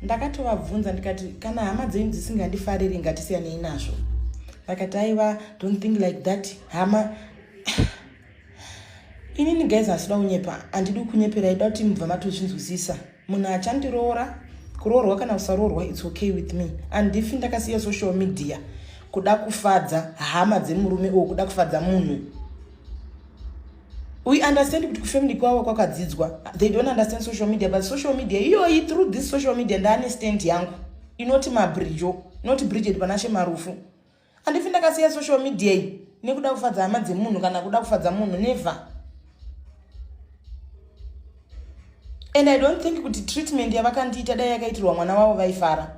ndakatovabvunza ndikati kana hama dzenyu dzisingandifariri ngatisiyanei nazvo. Vakati aiwa, don't think like that. Hama inini guys asida kunyepa, handidi kunyepera, ida kuti mubva matozvinzwisisa. Munhu achandiroora, kuroorwa kana kusaroorwa, it's okay with me. Handifi ndakasiya social media kuda kufadza hama dzemurume o kuda kufadza munhu. We understand kuti kufamily kwavo kwakadzidzwa. They don't understand social media, but social media iyoyi, through this social media ndane stand yangu inoti mabridge, not Bridget Panashe Marufu. Handifi ndakasiya social media iyi nekuda kufadza hama dzemunhu kana kuda kufadza munhu, never. And I don't think kuti treatment yavakandiita dai yakaitirwa mwana wavo vaifara.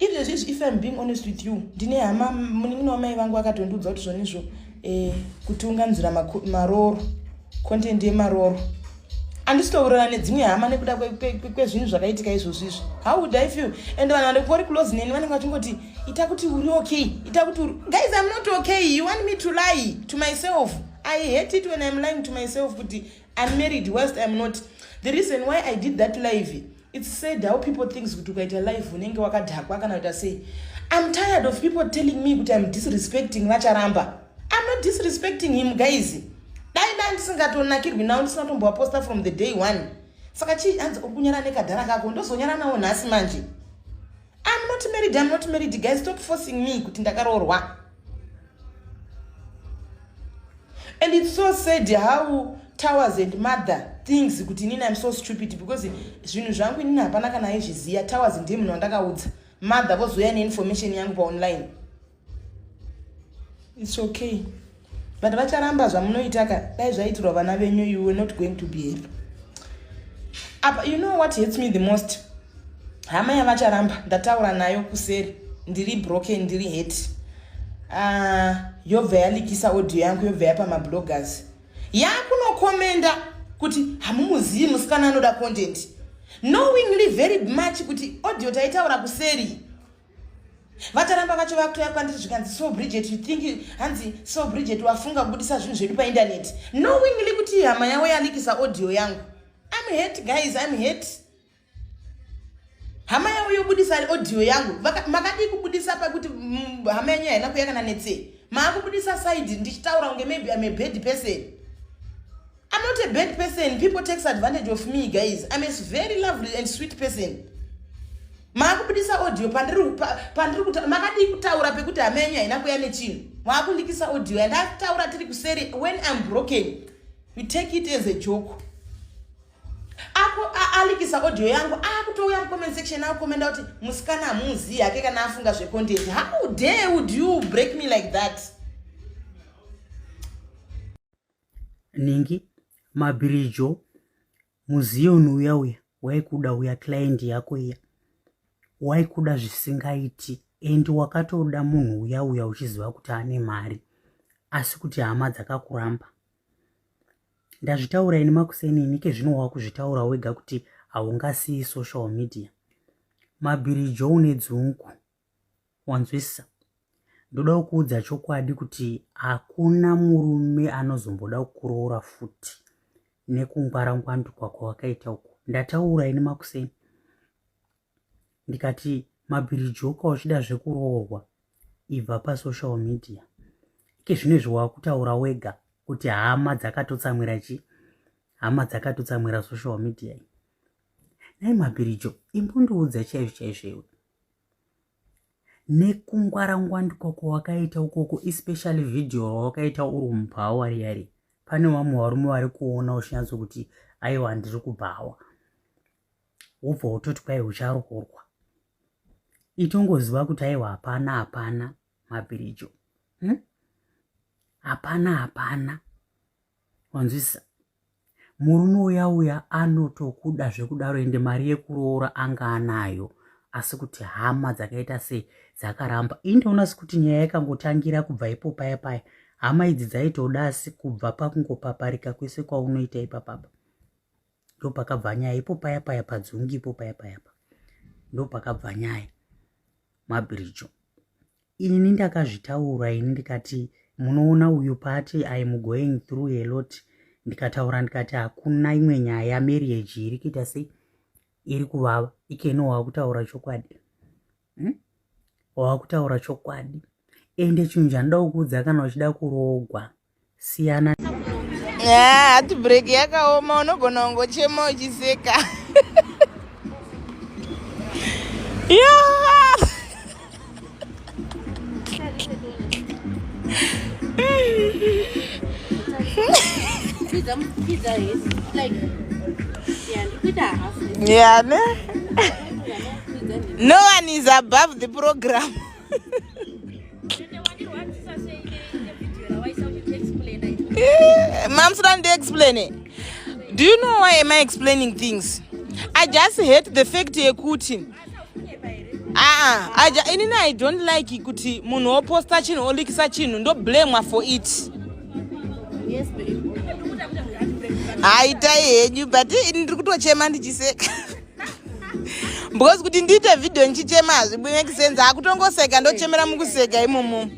If I'm being honest with you, ndine hama munin'ina wamai vangu vakatondudza kuti zvonizvo kutunganzira maroro, content yemaroro. Handisitourana nedzimwe hama nekuda kwezvinhu zvakaitika izvozvizvi. How would I feel? And vanhu vanenge vari close neni vanenge vachingoti ita kuti uri okay, ita kuti uri. Guys, I'm not okay. You want me to lie to myself? I hate it when I'm lying to myself kuti I'm married whilst I'm not. The reason why I did that live, it's said how people think kuti ukaita live unenge wakadhakwa kana uta say. I'm tired of people telling me kuti I'm disrespecting Vacharamba. I'm not disrespecting him, guys. Dai ndisingatonakirwi nawo ndisina poster from the day one. Saka chi anzi ukunyara nekadhara kako ndozonyara nawo nhasi manje. I'm not married, guys. Stop forcing me kuti ndakaroorwa. And it's so sad how Towers and Mother thinks kuti nini I'm so stupid because zvinhu zvangu nini hapana kana aizviziya. Towers ndiye munhu wandakaudza. Mother vozoya neinformation yangu pa online. It's okay. But vacharamba zvamunoitaka dai zvaitirwa vana venyu, you were not going to be happy. You know what hurts me the most? Hama yavacharamba ndataura nayo kuseri, ndiri broken, ndiri hate. Yobva yalikisa audio yangu, yobva yapa mabloggers. Yakunokomenda kuti hamumuzivi musikana anoda content. Knowingly very much kuti audio taitaura kuseri. Vacharamba vacho vakutoya kwandiri zvikanzi so Bridget, you think hanzi so Bridget wafunga kubudisa zvinhu zvedu painternet. Knowingly kuti hama yawo yalikisa audio yangu. I'm hate, guys, I'm hate. Hama yawo yobudisa audio yangu. Makadi kubudisa pakuti hama yenyu haina kuyakana netse. Maakubudisa side ndichitaura unge maybe I'm a bad person. I'm not a bad person. People take advantage of me, guys. I'm a very lovely and sweet person. Maakubudisa audio pandiri kuti makadi kutaura pekuti hama yenyu haina kuya nechinhu. Maakulikisa audio and ndataura tiri kuseri when I'm broken. You take it as a joke. Alikisa audio yangu akutouya comment section akomenda kuti musikana hamuzivi yake kana afunga zvecontent. How dare would you break me like that? Ningi mabirijo muzioni uya waikuda uya client yako iya waikuda zvisingaiti endi wakatoda munhu uya uchiziva kuti ane mari asi kuti hama dzakakuramba. Ndazvitaura ini makuseni nike zvino wakuzvitaura wega kuti haungasiyi social media. Mabirijo une dzungu wanzwisa. Ndoda kuudza chokwadi kuti hakuna murume anozomboda kukuroora futi nekungwarangwandu kwako wakaita uko. Ndataura ini makuseni ndikati mabirijo uchida zvekuroorwa ibva pasocial media. Ike zvinezvi wakutaura wega kuti hama dzakatotsamwira hama dzakatotsamwira social media. Nai mabirijo imbondiudza chaizvo nekungwarangwandu kwako wakaita ukoko, especially video wakaita uri mubhawa riyari. Pane vamwe varume vari kuona uchinatso kuti aiwa ndiri kubhawa, wobva utoti kwai ucharoorwa. Itongoziva kuti aiwa hapana mabirijo. Hapana. Wanzwisa. Murume uya anotokuda zvekudaro ende mari yekuroora anga anayo. Asi kuti hama dzakaita sei dzakaramba. Indoona sekuti nyaya yakangotangira kubva ipo paya. Hama idzi dzaitoda asi kubva pakungopaparika kwese kwaunoita ipapapa. Ndo pakabva nyaya ipo paya padzungi ipo paya. Ndo pakabva nyaya. Mabirijo. Ini ndakazvitaura ini ndikati munoona uyu pati I'm going through a lot. Ndikataura ndikati hakuna imwe nyaya marriage iri kuita sei iri kuvava ikeno wakutaura chokwadi wakutaura chokwadi ende chinhu chandida kukuudza kana uchida kurogwa siyana hati break yakaoma unogona kungochema uchiseka yeah, no one is above the program. Mom's not explaining. Do you know why am I explaining things? I just hate the fact yekuti. I don't like ikuti munhu oposta chinhu olikisa chinhu ndo blame for it. Yes, babe. Aita henyu but ndiri kutochema ndichiseka. Because kuti ndiite video nchichema hazvi make sense. Akutongoseka ndochemera mukuseka imomo.